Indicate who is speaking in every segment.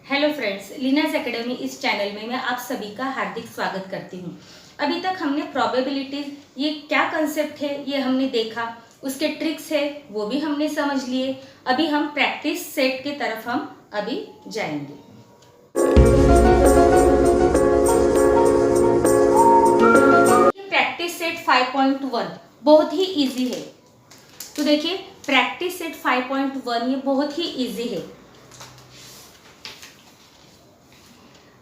Speaker 1: Hello friends, लीनास academy इस channel में मैं आप सभी का हार्दिक स्वागत करती हूँ। अभी तक हमने प्रोबेबिलिटीज ये क्या कंसेप्ट है ये हमने देखा, उसके ट्रिक्स है वो भी हमने समझ लिए। अभी हम प्रैक्टिस सेट के तरफ हम अभी जाएंगे। प्रैक्टिस सेट 5.1 बहुत ही इजी है। तो देखिए प्रैक्टिस सेट 5.1 ये बहुत ही इजी है।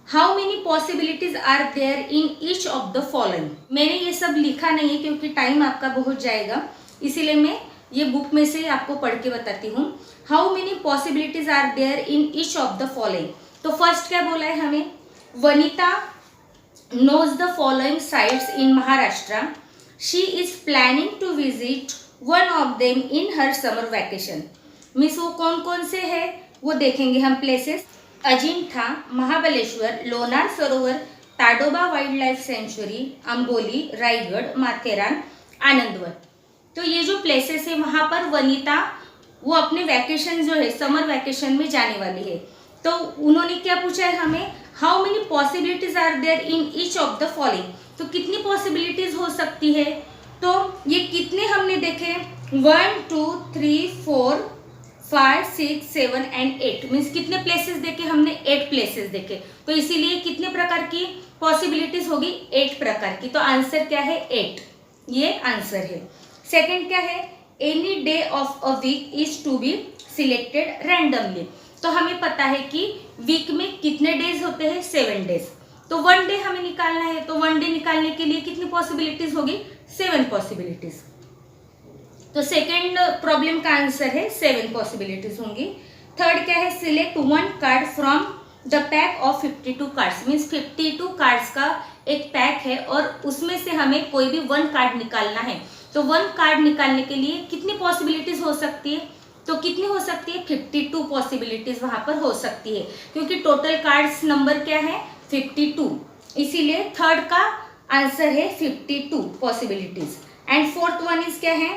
Speaker 1: How many possibilities are there in each of the following. मैंने ये सब लिखा नहीं है क्योंकि टाइम आपका बहुत जाएगा, इसीलिए मैं ये बुक में से आपको पढ़ के बताती हूँ। How many possibilities are there in each of the following. तो फर्स्ट क्या बोला है हमें, Vanita knows the following sites in Maharashtra. She is planning to visit one of them in her summer vacation. Miss वो कौन कौन से है वो देखेंगे हम places. Ajanta, Mahabaleshwar, Lonar Sarovar, Tadoba wild life sanctuary, Amboli, Raigad, Matheran, Anandwan. तो ये जो प्लेसेस है वहाँ पर वनिता वो अपने वैकेशन जो है समर वैकेशन में जाने वाली है। तो उन्होंने क्या पूछा है हमें, how many possibilities are there in each of the following. तो कितनी पॉसिबिलिटीज हो सकती है, तो ये कितने हमने देखे 1 2 3 4 5 6 7 एंड 8 मीन्स कितने प्लेसेस देखे हमने 8 प्लेसेस देखे। तो इसीलिए कितने प्रकार की पॉसिबिलिटीज होगी 8 प्रकार की। तो आंसर क्या है 8, ये आंसर है। सेकंड क्या है, any day of a week is to be selected randomly. तो हमें पता है कि वीक में कितने डेज होते हैं 7 डेज। तो 1 डे हमें निकालना है, तो 1 डे निकालने के लिए कितनी पॉसिबिलिटीज होगी 7 पॉसिबिलिटीज। तो सेकंड प्रॉब्लम का आंसर है 7 पॉसिबिलिटीज होंगी। थर्ड क्या है, select 1 card from the pack of 52 cards. Means 52 cards का एक पैक है और उसमें से हमें कोई भी 1 कार्ड निकालना है। तो 1 कार्ड निकालने के लिए कितनी पॉसिबिलिटीज हो सकती है, तो कितनी हो सकती है 52 पॉसिबिलिटीज वहां पर हो सकती है, क्योंकि टोटल कार्ड्स नंबर क्या है 52। इसीलिए थर्ड का आंसर है 52 possibilities. And fourth one is क्या है,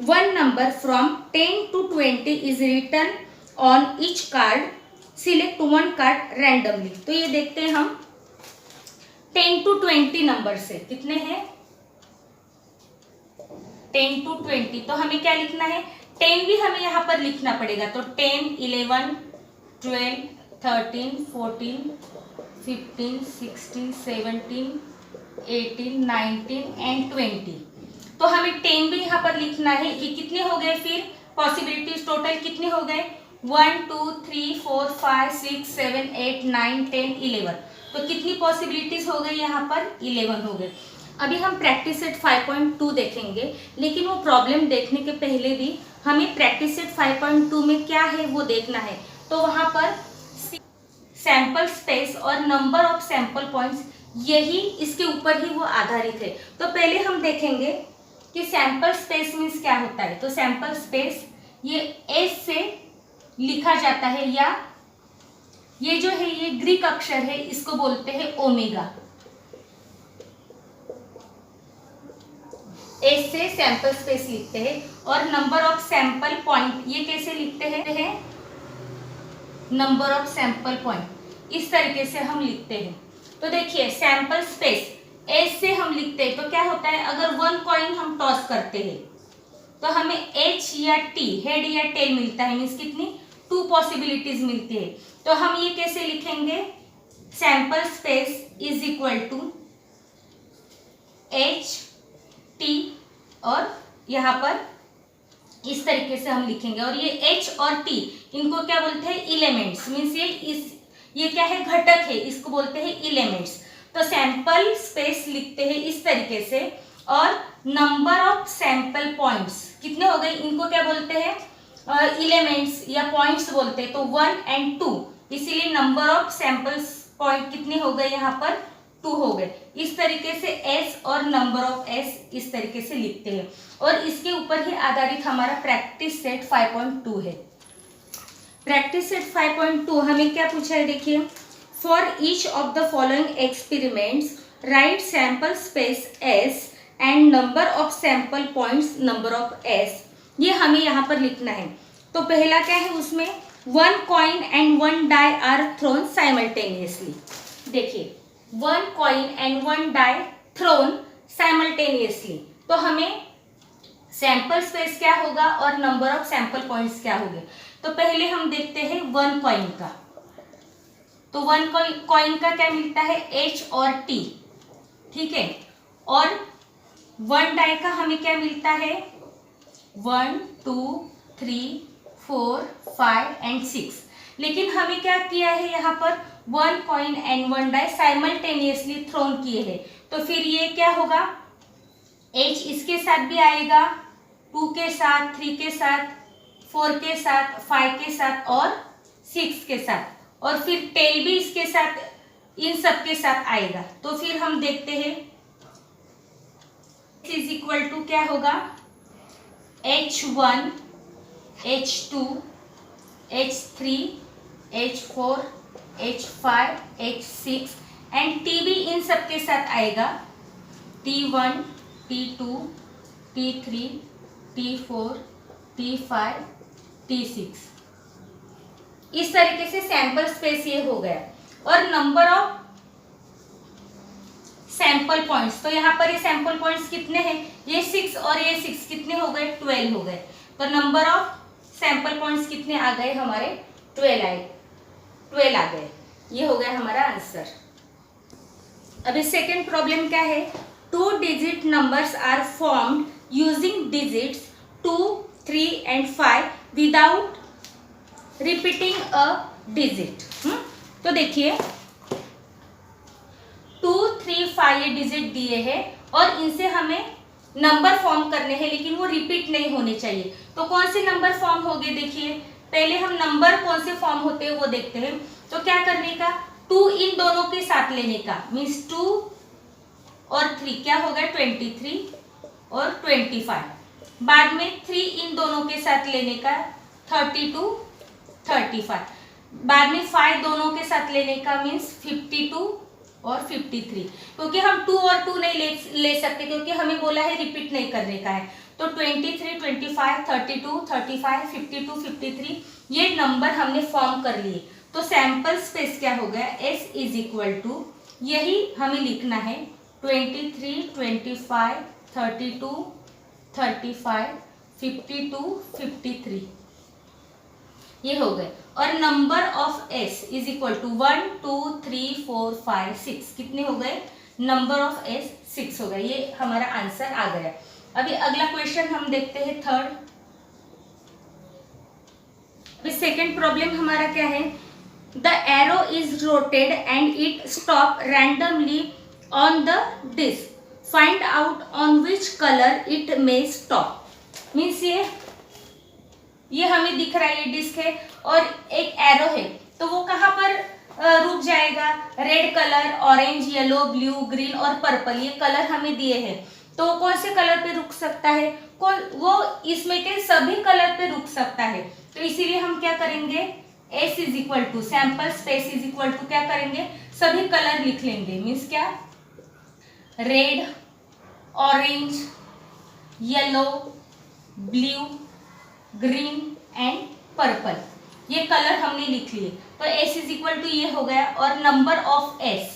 Speaker 1: 1 number from 10 to 20 is written on each card, select 1 card randomly. तो ये देखते हैं हम 10 to 20 नंबर से कितने हैं 10 to 20। तो हमें क्या लिखना है, 10 भी हमें यहाँ पर लिखना पड़ेगा। तो 10 11 12 13 14 15 16 17 18 19 एंड 20। तो हमें 10 भी यहाँ पर लिखना है। ये कितने हो गए फिर पॉसिबिलिटीज टोटल कितने हो गए 1 2 3 4 5 6 7 8 9 10 11। तो कितनी पॉसिबिलिटीज हो गई यहाँ पर 11 हो गए। अभी हम प्रैक्टिस सेट 5.2 देखेंगे, लेकिन वो प्रॉब्लम देखने के पहले भी हमें प्रैक्टिस सेट 5.2 में क्या है वो देखना है। तो वहां पर सैंपल स्पेस और नंबर ऑफ सैंपल पॉइंट्स यही इसके ऊपर ही वो आधारित है। तो पहले हम देखेंगे कि सैंपल स्पेस मीन्स क्या होता है। तो सैंपल स्पेस ये एस से लिखा जाता है, या ये जो है ये ग्रीक अक्षर है, इसको बोलते हैं ओमेगा। एस से सैंपल स्पेस लिखते हैं और नंबर ऑफ सैंपल पॉइंट ये कैसे लिखते हैं नंबर ऑफ सैंपल पॉइंट, इस तरीके से हम लिखते हैं। तो देखिए सैंपल स्पेस एस से हम लिखते हैं, तो क्या होता है अगर 1 कॉइन हम टॉस करते हैं तो हमें एच या टी हेड या टेल मिलता है, मीन्स कितनी 2 पॉसिबिलिटीज मिलती है। तो हम ये कैसे लिखेंगे, sample space is equal to H T और यहाँ पर इस तरीके से हम लिखेंगे। और ये H और T इनको क्या बोलते हैं एलिमेंट्स, मीन्स ये क्या है घटक है, इसको बोलते हैं एलिमेंट्स। तो सैंपल स्पेस लिखते हैं इस तरीके से और नंबर ऑफ सैंपल पॉइंट्स कितने हो गए, इनको क्या बोलते हैं एलिमेंट्स या पॉइंट्स बोलते हैं। तो 1 and 2, इसीलिए नंबर ऑफ सैंपल्स पॉइंट कितने हो गए यहाँ पर 2 हो गए। इस तरीके से S और नंबर ऑफ S इस तरीके से लिखते हैं और इसके ऊपर ही आधारित हमारा प्रैक्टिस सेट 5.2 है। प्रैक्टिस सेट 5.2 हमें क्या पूछा है, देखिए for each of the following experiments right sample space S and number of sample points number of S ये हमें यहाँ पर लिखना है। तो पहला क्या है उसमें, 1 coin and 1 die are thrown simultaneously. देखिए 1 coin and 1 die thrown simultaneously, तो हमें सैंपल स्पेस क्या होगा और नंबर ऑफ सैंपल पॉइंट्स क्या होंगे। तो पहले हम देखते हैं 1 कॉइन का। तो 1 कॉइन का क्या मिलता है, H और T, ठीक है। और 1 डाई का हमें क्या मिलता है, 1 2 3 4 5 एंड 6। लेकिन हमें क्या किया है यहाँ पर, 1 coin and 1 die simultaneously thrown किए हैं। तो फिर ये क्या होगा, H इसके साथ भी आएगा, 2 के साथ, 3 के साथ, 4 के साथ, 5 के साथ और 6 के साथ, और फिर टेल भी इसके साथ, इन सब के साथ आएगा। तो फिर हम देखते हैं इज इक्वल टू क्या होगा, H1 H2 H3 H4 H5 H6 and T भी इन सब के साथ आएगा, T1 T2 T3 T4 T5 T6। इस तरीके से सैंपल स्पेस ये हो गया। और नंबर ऑफ सैंपल पॉइंट्स, तो यहाँ पर ये सैंपल पॉइंट्स कितने हैं, ये 6 और ये 6 कितने हो गए, 12 हो गए। तो नंबर ऑफ सैंपल पॉइंट्स कितने आ गए हमारे, 12 आ गए। ये हो गया हमारा आंसर। अभी सेकेंड प्रॉब्लम क्या है, 2 digit numbers are formed using digits 2 3 and 5 without repeating a digit. तो देखिए 2 3 5 ये डिजिट दिए हैं और इनसे हमें नंबर फॉर्म करने हैं, लेकिन वो रिपीट नहीं होने चाहिए। तो कौन से नंबर फॉर्म हो गए, देखिए पहले हम नंबर कौन से फॉर्म होते हैं वो देखते हैं। तो क्या करने का, 2 इन दोनों के साथ लेने का, मीन्स 2 और 3 क्या हो गया, 23 और 25। बाद में 3 इन दोनों के साथ लेने का, 32 35। बाद में 5 दोनों के साथ लेने का, मीन्स 52 और 53। क्योंकि हम 2 और 2 नहीं ले सकते, क्योंकि हमें बोला है रिपीट नहीं करने का है। तो 23 25 32 35 52 53 ये नंबर हमने फॉर्म कर लिए। तो सैंपल स्पेस क्या हो गया, S इज इक्वल टू, यही हमें लिखना है, 23 25 32 35 52 53 ये हो गए। और number of S is equal to 1 2 3 4 5 6 कितने हो गए, नंबर ऑफ S 6 हो गए। ये हमारा आंसर आ गया। अभी अगला क्वेश्चन हम देखते हैं थर्ड। अभी सेकेंड प्रॉब्लम हमारा क्या है, the arrow is rotated and it stop randomly on the disc, find out on which colour it may stop. Means ये हमें दिख रहा है, ये डिस्क है और एक एरो है, तो वो कहाँ पर रुक जाएगा, red colour, orange, yellow, blue, green और पर्पल, ये कलर हमें दिए हैं। तो कौन से कलर पे रुक सकता है, वो इसमें के सभी कलर पे रुक सकता है। तो इसीलिए हम क्या करेंगे, S is equal to sample space is equal to क्या करेंगे, सभी कलर लिख लेंगे। मीन्स क्या, red, orange, yellow, blue, green and purple, ये कलर हमने लिख लिए। तो S इज इक्वल टू ये हो गया। और number of S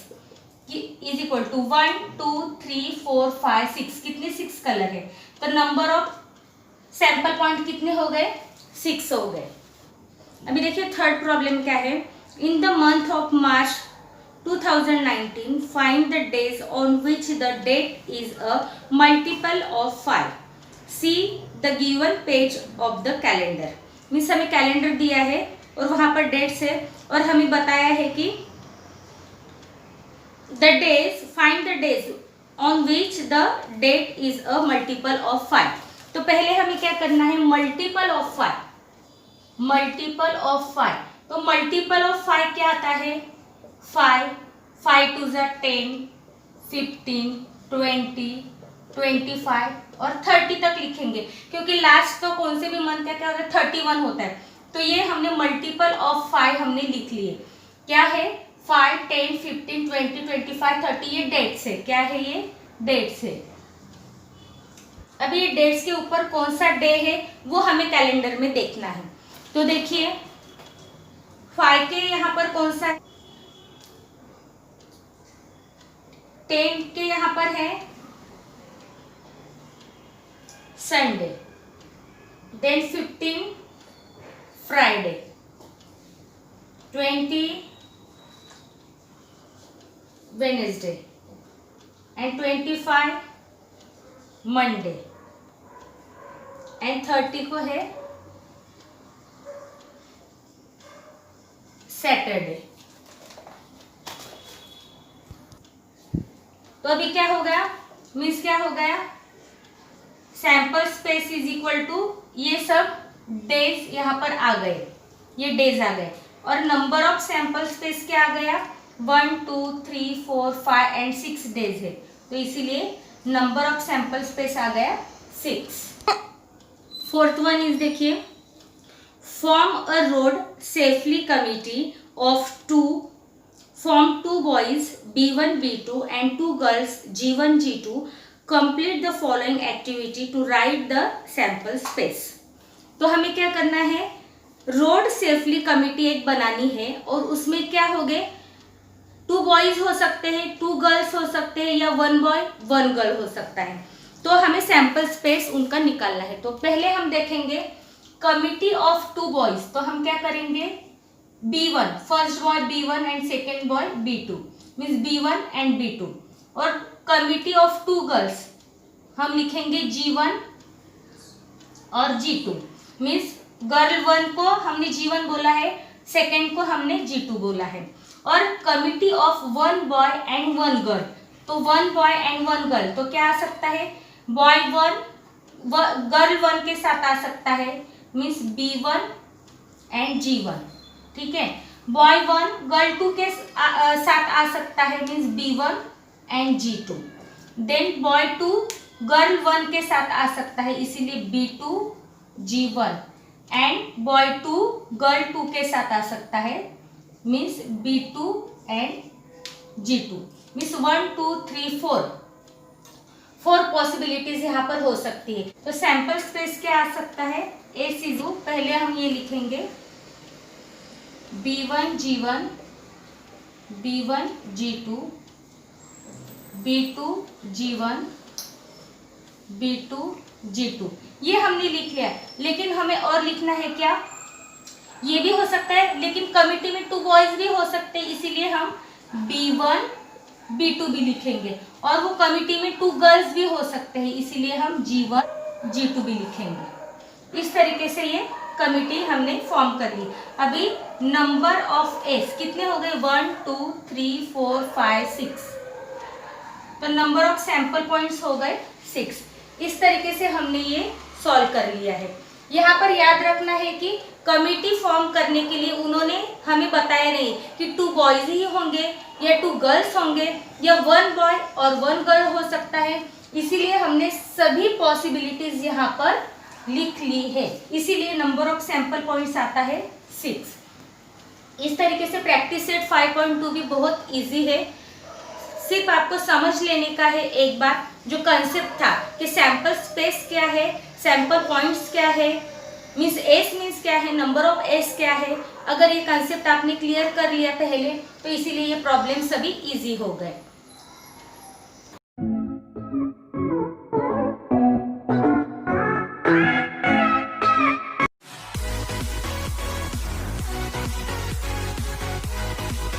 Speaker 1: is equal to 1 2 3 4 5 6 कितने 6 कलर है। तो नंबर ऑफ सैंपल पॉइंट कितने हो गए, 6 हो गए। अभी देखिए थर्ड प्रॉब्लम क्या है, in the month of March 2019 find the days on which the date is a multiple of 5, see the given page of the calendar. Means हमें कैलेंडर दिया है और वहां पर डेट्स है और हमें बताया है कि the days, find the days on which the date is a multiple of 5। तो पहले हमें क्या करना है, मल्टीपल ऑफ 5, मल्टीपल ऑफ 5। तो मल्टीपल ऑफ 5 क्या आता है, 5 5 2 10 15 20 25 और 30 तक लिखेंगे, क्योंकि लास्ट तो कौन से भी मंथ का क्या होता है, 31 होता है। तो ये हमने मल्टीपल ऑफ 5 हमने लिख लिए। क्या है, 5 10 15 20 25 30 ये डेट्स है। क्या है, ये डेट्स है। अभी डेट्स के ऊपर कौन सा डे है वो हमें कैलेंडर में देखना है। तो देखिए 5 के यहाँ पर कौन सा है, 10 के यहाँ पर है Sunday, then 15 Friday, 20 Wednesday and 25 Monday and 30 को है सैटरडे। तो अभी क्या हो गया, मीन्स क्या हो गया, sample space is equal to ये सब डेज यहाँ पर आ गए, ये डेज आ गए, और नंबर ऑफ सैंपल स्पेस क्या आ गया, 1 2 3 4 5 एंड 6 डेज है, तो इसीलिए नंबर ऑफ सैंपल स्पेस आ गया 6। फोर्थ वन इज देखिए, form a road safely committee of form 2 boys B1 B2 and 2 girls G1 G2 complete the following activity to write the sample space। तो हमें क्या करना है, रोड सेफली कमिटी एक बनानी है और उसमें क्या हो गए, 2 बॉयज हो सकते हैं, 2 गर्ल्स हो सकते हैं, या 1 बॉय 1 गर्ल हो सकता है। तो हमें सैंपल स्पेस उनका निकालना है। तो पहले हम देखेंगे कमिटी ऑफ 2 बॉयज, तो हम क्या करेंगे, B1 first boy B1 and second boy B2 means B1 and B2, और कमिटी ऑफ 2 गर्ल्स हम लिखेंगे G1 और G2 मीन्स गर्ल 1 को हमने G1 बोला है, सेकेंड को हमने G2 बोला है, और committee of 1 boy and 1 girl, तो 1 बॉय एंड 1 गर्ल, तो क्या आ सकता है, बॉय 1 गर्ल 1 के साथ आ सकता है मीन्स B1 एंड G1, ठीक है, बॉय 1 गर्ल 2 के साथ आ सकता है means B1 and G2, then boy 2 girl 1 के साथ आ सकता है इसीलिए B2 G1, and boy 2 girl 2 के साथ आ सकता है means B2 and G2, means 1 2 3 4 possibilities यहाँ पर हो सकती है। तो सैंपल स्पेस क्या आ सकता है, ए सीजू, पहले हम ये लिखेंगे B1 G1 B1 G2 B2 G1 B2 G2, ये हमने लिख लिया, लेकिन हमें और लिखना है क्या, ये भी हो सकता है लेकिन कमिटी में 2 बॉयज भी हो सकते हैं, इसीलिए हम B1 B2 भी लिखेंगे, और वो कमिटी में 2 गर्ल्स भी हो सकते हैं, इसीलिए हम G1 G2 भी लिखेंगे। इस तरीके से ये कमिटी हमने फॉर्म कर ली। अभी नंबर ऑफ एस कितने हो गए, 1 2 3 4 5 6, तो नंबर ऑफ सैंपल पॉइंट्स हो गए 6। इस तरीके से हमने ये सॉल्व कर लिया है। यहाँ पर याद रखना है कि कमिटी फॉर्म करने के लिए उन्होंने हमें बताया नहीं कि 2 बॉयज ही होंगे या 2 गर्ल्स होंगे या 1 बॉय और 1 गर्ल हो सकता है, इसीलिए हमने सभी पॉसिबिलिटीज यहाँ पर लिख ली है, इसीलिए नंबर ऑफ सैंपल पॉइंट्स आता है 6। इस तरीके से प्रैक्टिस सेट 5.2 भी बहुत इजी है, सिर्फ आपको समझ लेने का है एक बार जो कंसेप्ट था कि सैंपल स्पेस क्या है, सैंपल पॉइंट्स क्या है, मीन्स एस मीन्स क्या है, नंबर ऑफ एस क्या है। अगर ये कंसेप्ट आपने क्लियर कर लिया पहले तो इसीलिए ये प्रॉब्लम सभी इजी हो गए।